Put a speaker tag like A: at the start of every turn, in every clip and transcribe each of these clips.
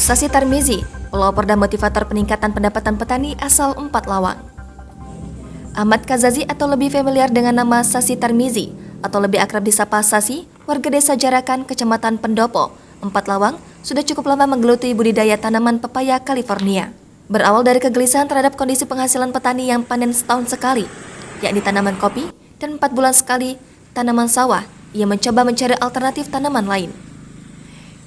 A: Sasi Tarmizi, pelopor dan motivator peningkatan pendapatan petani asal 4 Lawang. Ahmad Kazazi atau lebih familiar dengan nama Sasi Tarmizi atau lebih akrab disapa Sasi, warga desa Jarakan, Kecamatan Pendopo, 4 Lawang, sudah cukup lama menggeluti budidaya tanaman pepaya California. Berawal dari kegelisahan terhadap kondisi penghasilan petani yang panen setahun sekali, yakni tanaman kopi, dan 4 bulan sekali tanaman sawah, ia mencoba mencari alternatif tanaman lain.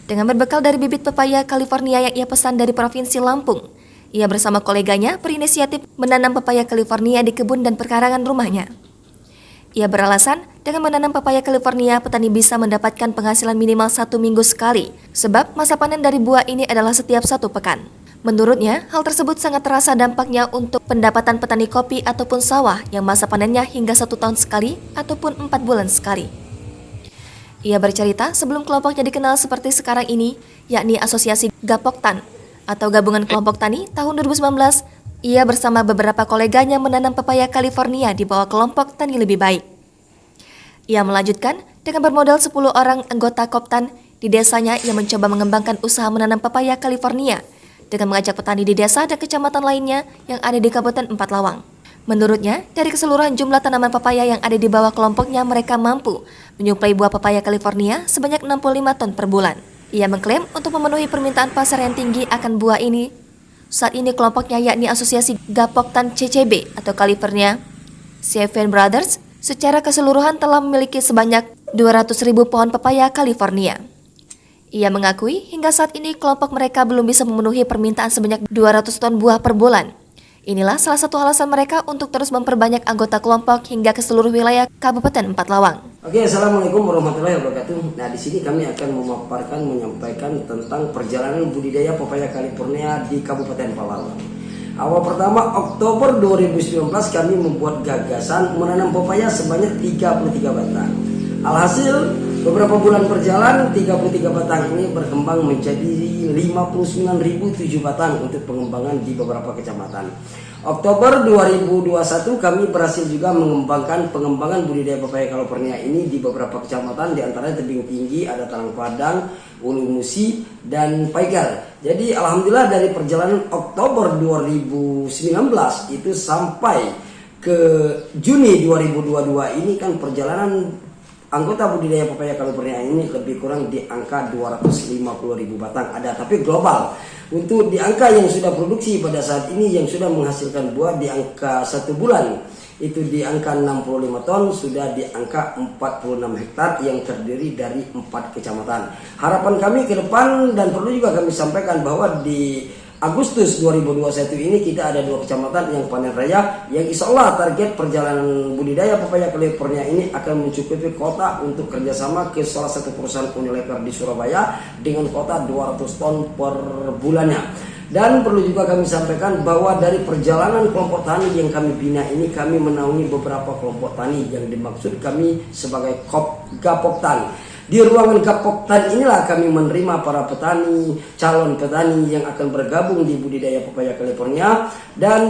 A: Dengan berbekal dari bibit pepaya California yang ia pesan dari Provinsi Lampung, ia bersama koleganya berinisiatif menanam pepaya California di kebun dan perkarangan rumahnya. Ia beralasan, dengan menanam pepaya California, petani bisa mendapatkan penghasilan minimal 1 minggu sekali, sebab masa panen dari buah ini adalah setiap 1 pekan. Menurutnya, hal tersebut sangat terasa dampaknya untuk pendapatan petani kopi ataupun sawah yang masa panennya hingga 1 tahun sekali ataupun 4 bulan sekali. Ia bercerita sebelum kelompoknya dikenal seperti sekarang ini, yakni Asosiasi Gapoktan atau Gabungan Kelompok Tani tahun 2019, ia bersama beberapa koleganya menanam pepaya California di bawah kelompok Tani Lebih Baik. Ia melanjutkan, dengan bermodal 10 orang anggota Koptan di desanya, ia mencoba mengembangkan usaha menanam pepaya California dengan mengajak petani di desa dan kecamatan lainnya yang ada di Kabupaten 4 Lawang. Menurutnya, dari keseluruhan jumlah tanaman pepaya yang ada di bawah kelompoknya, mereka mampu menyuplai buah pepaya California sebanyak 65 ton per bulan. Ia mengklaim untuk memenuhi permintaan pasar yang tinggi akan buah ini, saat ini kelompoknya yakni Asosiasi Gapoktan CCB atau California Seven Brothers secara keseluruhan telah memiliki sebanyak 200.000 pohon pepaya California. Ia mengakui hingga saat ini kelompok mereka belum bisa memenuhi permintaan sebanyak 200 ton buah per bulan. Inilah salah satu alasan mereka untuk terus memperbanyak anggota kelompok hingga ke seluruh wilayah Kabupaten 4 Lawang.
B: Oke, assalamualaikum warahmatullahi wabarakatuh. Nah, di sini kami akan menyampaikan tentang perjalanan budidaya pepaya California di Kabupaten 4 Lawang. Awal pertama Oktober 2019 kami membuat gagasan menanam pepaya sebanyak 33 batang. Alhasil beberapa bulan berjalan, 33 batang ini berkembang menjadi 59.007 batang untuk pengembangan di beberapa kecamatan. Oktober 2021 kami berhasil juga mengembangkan pengembangan budidaya pepaya California ini di beberapa kecamatan, di antaranya Tebing Tinggi, ada Talang Padang, Ulu Musi, dan Paigal. Jadi alhamdulillah dari perjalanan Oktober 2019 itu sampai ke Juni 2022 ini kan perjalanan anggota budidaya pepaya California ini lebih kurang di angka 250.000 batang ada, tapi global. Untuk di angka yang sudah produksi pada saat ini yang sudah menghasilkan buah di angka 1 bulan itu di angka 65 ton, sudah di angka 46 hektar yang terdiri dari 4 kecamatan. Harapan kami ke depan dan perlu juga kami sampaikan bahwa di Agustus 2021 ini kita ada 2 kecamatan yang panen raya, yang insya Allah target perjalanan budidaya pepaya California ini akan mencukupi kota untuk kerjasama ke salah satu perusahaan Unilever di Surabaya dengan kota 200 ton per bulannya. Dan perlu juga kami sampaikan bahwa dari perjalanan kelompok tani yang kami bina ini, kami menaungi beberapa kelompok tani yang dimaksud kami sebagai Gapoktan. Di ruangan Gapoktan inilah kami menerima para petani, calon petani yang akan bergabung di budidaya pepaya California, dan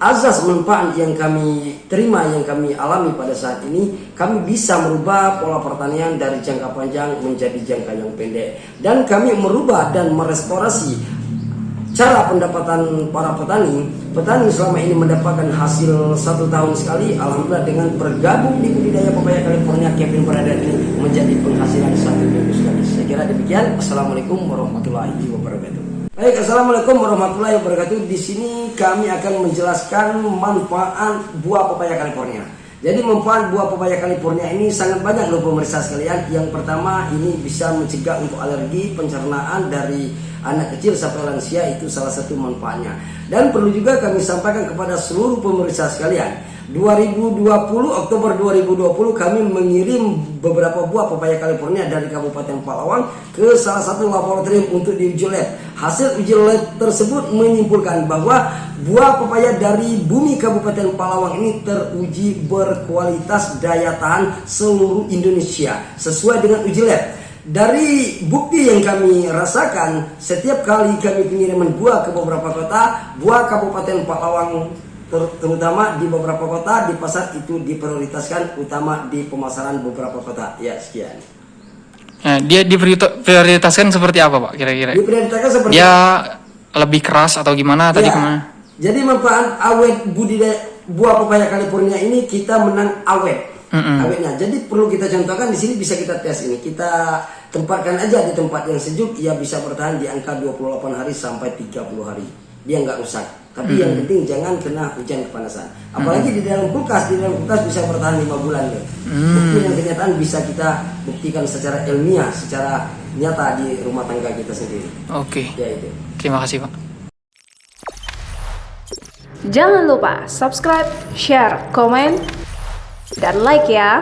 B: azas manfaat yang kami terima, yang kami alami pada saat ini, kami bisa merubah pola pertanian dari jangka panjang menjadi jangka yang pendek, dan kami merubah dan merestorasi cara pendapatan para petani. Petani selama ini mendapatkan hasil 1 tahun sekali. Alhamdulillah dengan bergabung di budidaya pepaya California, Kevin Brother ini menjadi penghasilan 1 minggu sekali. Saya kira demikian. Assalamualaikum warahmatullahi wabarakatuh. Baik, assalamualaikum warahmatullahi wabarakatuh. Di sini kami akan menjelaskan manfaat buah pepaya California. Jadi manfaat buah pepaya California ini sangat banyak loh pemirsa sekalian. Yang pertama, ini bisa mencegah untuk alergi pencernaan dari anak kecil sampai lansia, itu salah satu manfaatnya. Dan perlu juga kami sampaikan kepada seluruh pemirsa sekalian, 2020 Oktober 2020 kami mengirim beberapa buah pepaya California dari Kabupaten 4 Lawang ke salah satu laboratorium untuk diuji lab. Hasil uji lab tersebut menyimpulkan bahwa buah pepaya dari bumi Kabupaten 4 Lawang ini teruji berkualitas daya tahan seluruh Indonesia sesuai dengan uji lab. Dari bukti yang kami rasakan, setiap kali kami pengiriman buah ke beberapa kota, buah Kabupaten 4 Lawang terutama di beberapa kota di pasar itu diprioritaskan, utama di pemasaran beberapa kota. Ya, sekian.
C: Dia diprioritaskan seperti apa Pak kira-kira?
B: Diprioritaskan seperti
C: Dia lebih keras atau gimana tadi
B: Ya,
C: gimana?
B: jadi manfaat awet budidaya buah pepaya California ini kita menang awet. Awetnya. Jadi perlu kita contohkan di sini bisa kita tes ini. Kita tempatkan aja di tempat yang sejuk, ia bisa bertahan di angka 28 hari sampai 30 hari. Dia nggak rusak. Tapi yang penting jangan kena hujan kepanasan. Apalagi di dalam kulkas bisa bertahan 5 bulan deh. Bukti yang kenyataan bisa kita buktikan secara ilmiah, secara nyata di rumah tangga kita sendiri.
C: Oke.
B: Ya itu.
C: Terima kasih Pak.
D: Jangan lupa subscribe, share, komen, dan like ya.